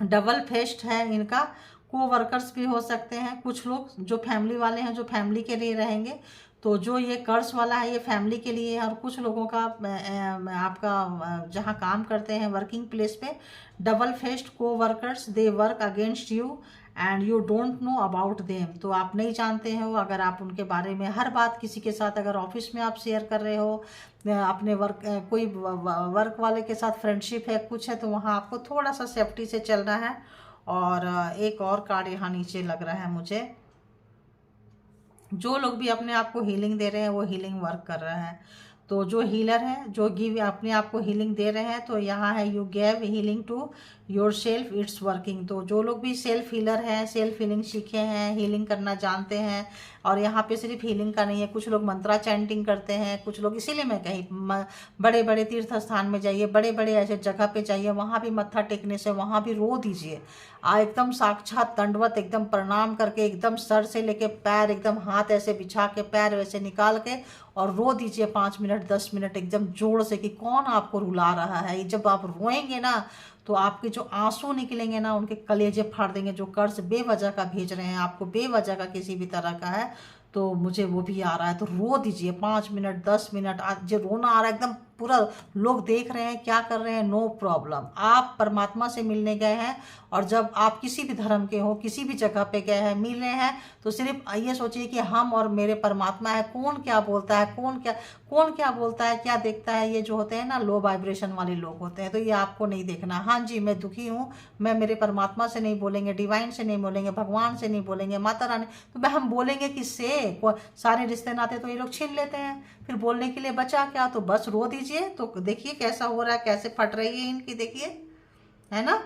डबल फेस्ट है इनका, को वर्कर्स भी हो सकते हैं, कुछ लोग जो फैमिली वाले हैं जो फैमिली के लिए रहेंगे। तो जो ये कर्स वाला है ये फैमिली के लिए है। और कुछ लोगों का आपका जहाँ काम करते हैं वर्किंग प्लेस पे डबल फेस्ड को workers, they work against you and you don't know about them. तो आप नहीं जानते हो, अगर आप उनके बारे में हर बात किसी के साथ अगर ऑफिस में आप शेयर कर रहे हो, अपने वर्क कोई वर्क वाले के साथ फ्रेंडशिप है कुछ है, तो वहाँ आपको थोड़ा सा सेफ्टी से चलना है। और एक और कार्ड यहाँ नीचे लग रहा है मुझे, जो लोग भी अपने आप को हीलिंग दे रहे हैं वो हीलिंग वर्क कर रहा है। तो जो हीलर है जो गिव अपने आप को हीलिंग दे रहे हैं, तो यहाँ है you gave healing to your self, it's working. तो जो लोग भी सेल्फ हीलर हैं, सेल्फ हीलिंग सीखे हैं, हीलिंग करना जानते हैं, और यहाँ पे सिर्फ हीलिंग का नहीं है, कुछ लोग मंत्रा चैंटिंग करते हैं, कुछ लोग, इसीलिए मैं कहीं बड़े बड़े तीर्थ स्थान में जाइए, बड़े बड़े ऐसे जगह पे जाइए, वहाँ भी मत्था टेकने से वहाँ भी रो दीजिए, एकदम साक्षात दंडवत एकदम प्रणाम करके, एकदम सर से लेके पैर, एकदम हाथ ऐसे बिछा के पैर वैसे निकाल के और रो दीजिए 5 मिनट 10 मिनट एकदम जोर से कि कौन आपको रुला रहा है। जब आप रोएंगे ना तो आपके जो आंसू निकलेंगे ना उनके कलेजे फाड़ देंगे। जो कर्ज बेवजह का भेज रहे हैं आपको, बेवजह का किसी भी तरह का है, तो मुझे वो भी आ रहा है, तो रो दीजिए 5 मिनट 10 मिनट। आज जो रोना आ रहा है एकदम पूरा लोग देख रहे हैं क्या कर रहे हैं, नो प्रॉब्लम। आप परमात्मा से मिलने गए हैं, और जब आप किसी भी धर्म के हो, किसी भी जगह पे गए हैं, मिल रहे हैं, तो सिर्फ ये सोचिए कि हम और मेरे परमात्मा है, कौन क्या बोलता है, कौन क्या बोलता है, क्या देखता है। ये जो होते हैं ना लो वाइब्रेशन वाले लोग होते हैं, तो ये आपको नहीं देखना। हाँ जी, मैं दुखी हूँ, मैं मेरे परमात्मा से नहीं बोलेंगे, डिवाइन से नहीं बोलेंगे, भगवान से नहीं बोलेंगे, माता रानी, तो भाई हम बोलेंगे किससे? सारे रिश्ते नाते तो ये लोग छीन लेते हैं, फिर बोलने के लिए बचा क्या? तो बस रो दीजिए। तो देखिए कैसा हो रहा है, कैसे फट रही है इनकी, देखिए, है ना,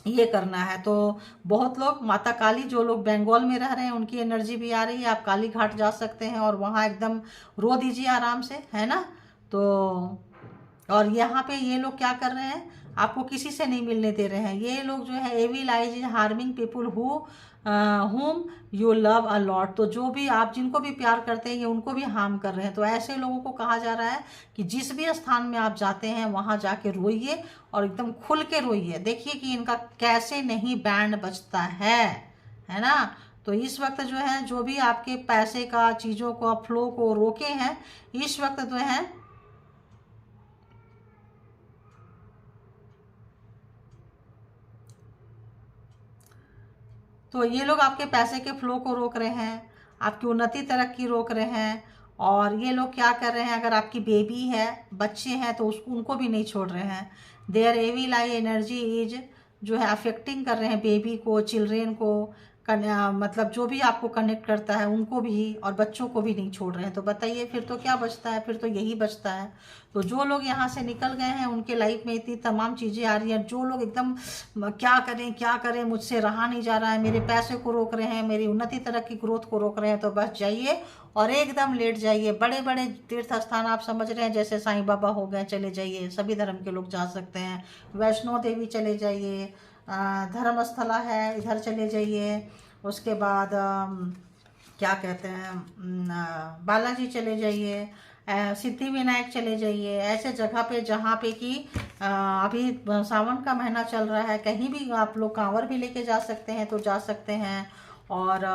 ये करना है। तो बहुत लोग माता काली, जो लोग बंगाल में रह रहे हैं उनकी एनर्जी भी आ रही है, आप काली घाट जा सकते हैं और वहाँ एकदम रो दीजिए आराम से, है ना। तो और यहाँ पे ये लोग क्या कर रहे हैं, आपको किसी से नहीं मिलने दे रहे हैं। ये लोग जो है evil eyes is harming people whom you love a lot। तो जो भी आप जिनको भी प्यार करते हैं ये उनको भी हार्म कर रहे हैं। तो ऐसे लोगों को कहा जा रहा है कि जिस भी स्थान में आप जाते हैं वहाँ जाके रोइए और एकदम खुल के रोइए। देखिए कि इनका कैसे नहीं बैंड बजता है ना। तो इस वक्त जो है जो भी आपके पैसे का, चीज़ों को, फ्लो को रोके हैं, इस वक्त जो है तो ये लोग आपके पैसे के फ्लो को रोक रहे हैं, आपकी उन्नति तरक्की रोक रहे हैं। और ये लोग क्या कर रहे हैं, अगर आपकी बेबी है, बच्चे हैं, तो उसको उनको भी नहीं छोड़ रहे हैं। Their evil eye energy is जो है अफेक्टिंग कर रहे हैं बेबी को, चिल्ड्रेन को, मतलब जो भी आपको कनेक्ट करता है उनको भी, और बच्चों को भी नहीं छोड़ रहे हैं। तो बताइए फिर तो क्या बचता है, फिर तो यही बचता है। तो जो लोग यहाँ से निकल गए हैं उनके लाइफ में इतनी तमाम चीज़ें आ रही हैं। जो लोग एकदम क्या करें, मुझसे रहा नहीं जा रहा है, मेरे पैसे को रोक रहे हैं, मेरी उन्नति तरक्की ग्रोथ को रोक रहे हैं, तो बस जाइए और एकदम लेट जाइए। बड़े बड़े तीर्थ स्थान आप समझ रहे हैं, जैसे साईं बाबा हो गए, चले जाइए, सभी धर्म के लोग जा सकते हैं। वैष्णो देवी चले जाइए, धर्मस्थला है, इधर चले जाइए। उसके बाद क्या कहते हैं, बालाजी चले जाइए, सिद्धि विनायक चले जाइए। ऐसे जगह पे जहाँ पे कि अभी सावन का महीना चल रहा है, कहीं भी आप लोग कांवर भी लेके जा सकते हैं तो जा सकते हैं। और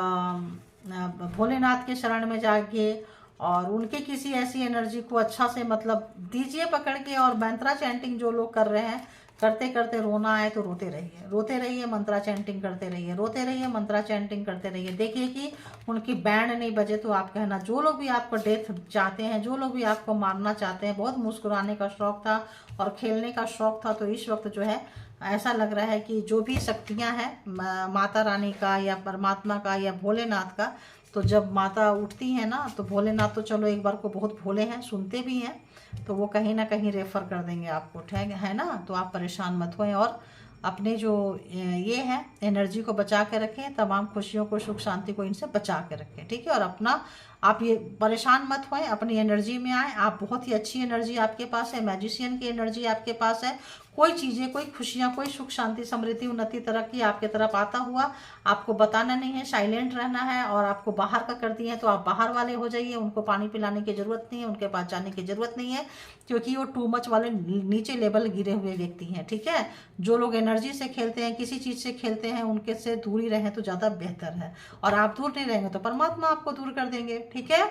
भोलेनाथ के शरण में जाइए और उनके किसी ऐसी एनर्जी को अच्छा से मतलब दीजिए पकड़ के। और मंत्रा चैंटिंग जो लोग कर रहे हैं, करते करते रोना आए तो रोते रहिए, मंत्रा चैंटिंग करते रहिए, रोते रहिए, मंत्रा चैंटिंग करते रहिए। देखिए कि उनकी बैंड नहीं बजे तो आप कहना। जो लोग भी आपको डेथ चाहते हैं, जो लोग भी आपको मारना चाहते हैं, बहुत मुस्कुराने का शौक था और खेलने का शौक था, तो इस वक्त जो है ऐसा लग रहा है कि जो भी शक्तियाँ हैं माता रानी का या परमात्मा का या भोलेनाथ का, तो जब माता उठती है ना, तो भोलेनाथ तो चलो एक बार को बहुत भोले हैं, सुनते भी हैं, तो वो कहीं ना कहीं रेफर कर देंगे आपको, ठीक है ना। तो आप परेशान मत होएं और अपने जो ये है एनर्जी को बचा के रखें, तमाम खुशियों को, सुख शांति को इनसे बचा के रखें, ठीक है। और अपना आप ये परेशान मत होएं, अपनी एनर्जी में आए। आप बहुत ही अच्छी एनर्जी आपके पास है, मैजिशियन की एनर्जी आपके पास है। कोई चीज़ें, कोई खुशियाँ, कोई सुख शांति समृद्धि उन्नति तरक्की आपके तरफ आता हुआ आपको बताना नहीं है, साइलेंट रहना है। और आपको बाहर का कर दिए हैं तो आप बाहर वाले हो जाइए, उनको पानी पिलाने की जरूरत नहीं है, उनके पास जाने की जरूरत नहीं है, क्योंकि वो टू मच वाले नीचे लेवल गिरे हुए व्यक्ति हैं। ठीक है, जो लोग एनर्जी से खेलते हैं, किसी चीज़ से खेलते हैं, उनके से दूरी रहें तो ज़्यादा बेहतर है। और आप दूर नहीं रहेंगे तो परमात्मा आपको दूर कर देंगे। ठीक है,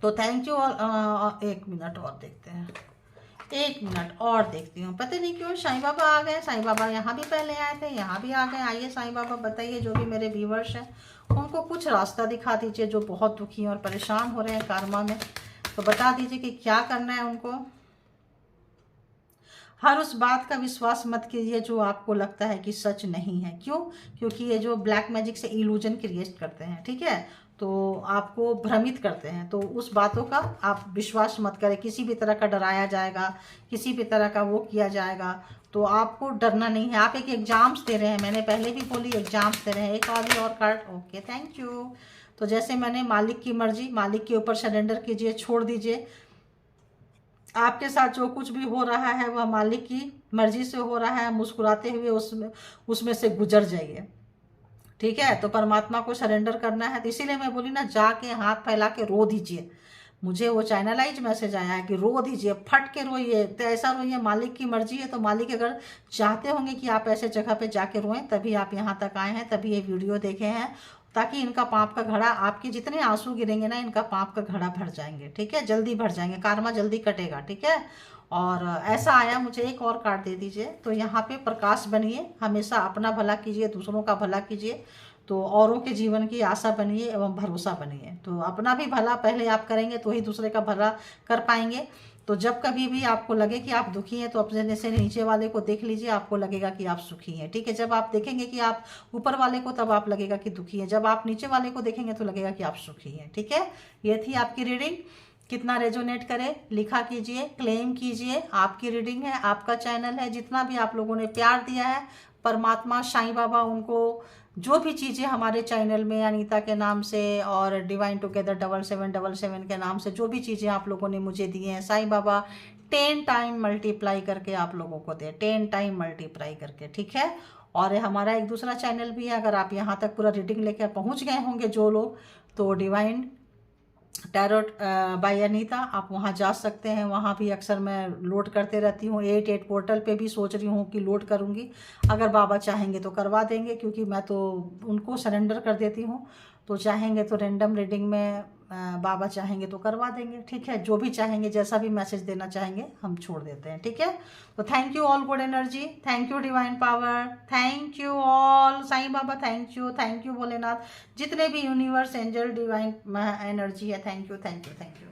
तो थैंक यू। एक मिनट और देखते हैं, एक मिनट और देखती हूँ। पता नहीं क्यों साईं बाबा आ गए। साईं बाबा यहाँ भी पहले आए थे, यहाँ भी आ गए। आइए साईं बाबा बताइए, जो भी मेरे व्यूवर्स हैं उनको कुछ रास्ता दिखा दीजिए, जो बहुत दुखी और परेशान हो रहे हैं कार्मा में। तो बता दीजिए कि क्या करना है उनको। हर उस बात का विश्वास मत कीजिए जो आपको लगता है कि सच नहीं है। क्यों? क्योंकि ये जो ब्लैक मैजिक से इल्यूजन क्रिएट करते हैं, ठीक है, तो आपको भ्रमित करते हैं। तो उस बातों का आप विश्वास मत करें। किसी भी तरह का डराया जाएगा, किसी भी तरह का वो किया जाएगा, तो आपको डरना नहीं है। आप एक एग्जाम्स दे रहे हैं, मैंने पहले भी बोली एग्जाम्स दे रहे हैं। एक और कार्ड, ओके थैंक यू। तो जैसे मैंने मालिक की मर्जी, मालिक के ऊपर सरेंडर कीजिए, छोड़ दीजिए। आपके साथ जो कुछ भी हो रहा है वह मालिक की मर्जी से हो रहा है। मुस्कुराते हुए उसमें से गुजर जाइए। ठीक है, तो परमात्मा को सरेंडर करना है। तो इसीलिए मैं बोली ना, जाके हाथ फैला के रो दीजिए। मुझे वो चैनलाइज मैसेज आया है कि रो दीजिए, फट के रोइए। तो ऐसा रोइए, मालिक की मर्जी है। तो मालिक अगर चाहते होंगे कि आप ऐसे जगह पे जाके रोएं, तभी आप यहाँ तक आए हैं, तभी ये वीडियो देखे हैं, ताकि इनका पाप का घड़ा, आपके जितने आंसू गिरेंगे ना, इनका पाप का घड़ा भर जाएंगे। ठीक है, जल्दी भर जाएंगे, कार्मा जल्दी कटेगा। ठीक है, और ऐसा आया। मुझे एक और कार्ड दे दीजिए। तो यहाँ पे प्रकाश बनिए, हमेशा अपना भला कीजिए, दूसरों का भला कीजिए, तो औरों के जीवन की आशा बनिए एवं भरोसा बनिए। तो अपना भी भला पहले आप करेंगे तो ही दूसरे का भला कर पाएंगे। तो जब कभी भी आपको लगे कि आप दुखी हैं, तो अपने से नीचे वाले को देख लीजिए, आपको लगेगा कि आप सुखी हैं। ठीक है, जब आप देखेंगे कि आप ऊपर वाले को, तब आप लगेगा कि दुखी है। जब आप नीचे वाले को देखेंगे तो लगेगा कि आप सुखी हैं। ठीक है, ये थी आपकी रीडिंग। कितना रेजोनेट करे लिखा कीजिए, क्लेम कीजिए। आपकी रीडिंग है, आपका चैनल है। जितना भी आप लोगों ने प्यार दिया है, परमात्मा साईं बाबा उनको जो भी चीज़ें हमारे चैनल में अनीता के नाम से और डिवाइन टुगेदर 7777 के नाम से जो भी चीज़ें आप लोगों ने मुझे दी हैं, साईं बाबा 10 टाइम मल्टीप्लाई करके आप लोगों को दे, 10 टाइम मल्टीप्लाई करके। ठीक है, और हमारा एक दूसरा चैनल भी है। अगर आप यहाँ तक पूरा रीडिंग लेकर पहुँच गए होंगे जो लोग, तो डिवाइन टैरोट बाय अनीता, आप वहाँ जा सकते हैं। वहाँ भी अक्सर मैं लोड करते रहती हूँ। 88 पोर्टल पे भी सोच रही हूँ कि लोड करूँगी। अगर बाबा चाहेंगे तो करवा देंगे, क्योंकि मैं तो उनको सरेंडर कर देती हूँ। तो चाहेंगे तो रैंडम रीडिंग में बाबा चाहेंगे तो करवा देंगे। ठीक है, जो भी चाहेंगे, जैसा भी मैसेज देना चाहेंगे, हम छोड़ देते हैं। ठीक है, तो thank you all good energy, thank you divine power, thank you all Sai Baba, thank you Bholenath, जितने भी यूनिवर्स एंजल डिवाइन एनर्जी है, thank you thank you thank you.